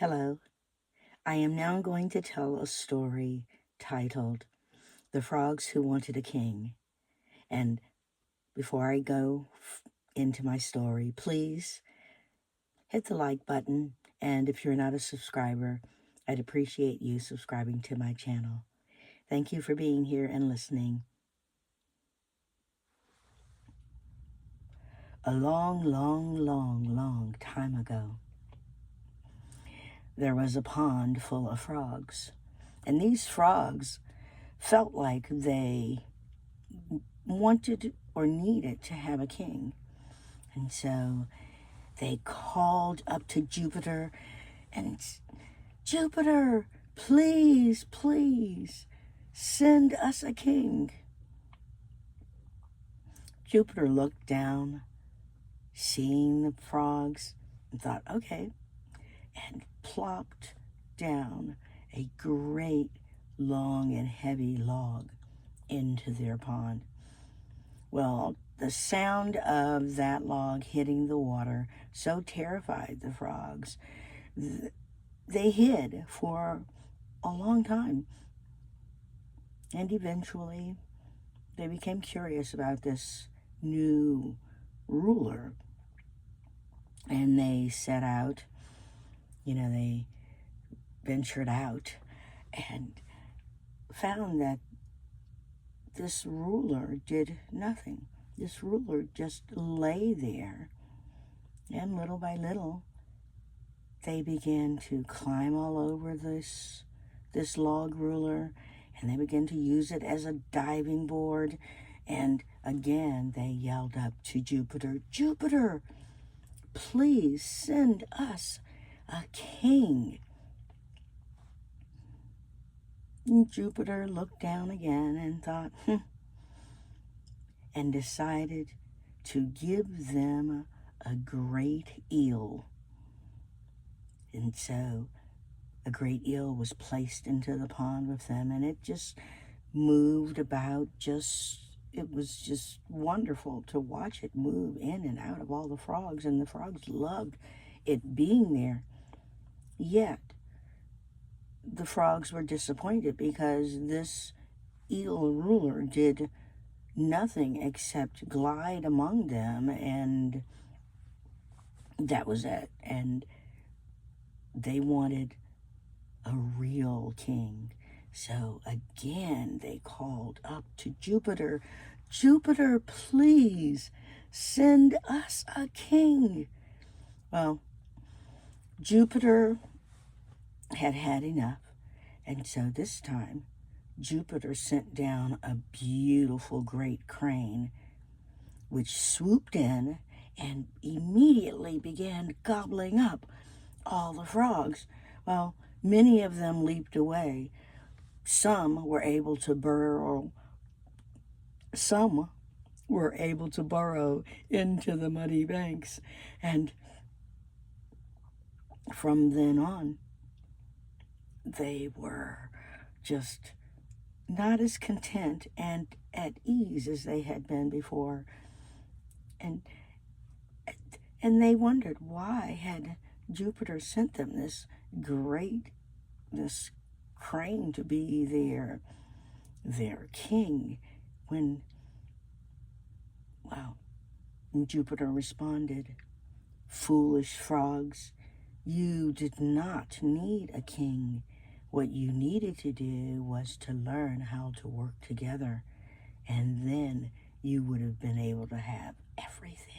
Hello, I am now going to tell a story titled The Frogs Who Wanted a King. And before I go into my story, please hit the like button. And if you're not a subscriber, I'd appreciate you subscribing to my channel. Thank you for being here and listening. A long time ago, there was a pond full of frogs. And these frogs felt like they wanted or needed to have a king. And so they called up to Jupiter and, Jupiter, please, please, send us a king. Jupiter looked down, seeing the frogs, and thought, okay, and plopped down a great, long, and heavy log into their pond. Well, the sound of that log hitting the water so terrified the frogs, they hid for a long time. And eventually, they became curious about this new ruler. And they set out, they ventured out and found that this ruler did nothing. This ruler just lay there. And little by little, they began to climb all over this log ruler, and they began to use it as a diving board. And again, they yelled up to Jupiter, Jupiter, please send us a king. And Jupiter looked down again and thought, and decided to give them a great eel. And so a great eel was placed into the pond with them, and it just moved about. It was just wonderful to watch it move in and out of all the frogs, and the frogs loved it being there. Yet the frogs were disappointed because this eel ruler did nothing except glide among them, and that was it. And they wanted a real king. So again, they called up to Jupiter, Jupiter, please send us a king. Well, Jupiter had had enough. And so this time, Jupiter sent down a beautiful great crane, which swooped in and immediately began gobbling up all the frogs. Well, many of them leaped away. Some were able to burrow into the muddy banks. And from then on, they were just not as content and at ease as they had been before. And they wondered, why had Jupiter sent them this crane to be their king, when, well, Jupiter responded, foolish frogs, you did not need a king. What you needed to do was to learn how to work together, and then you would have been able to have everything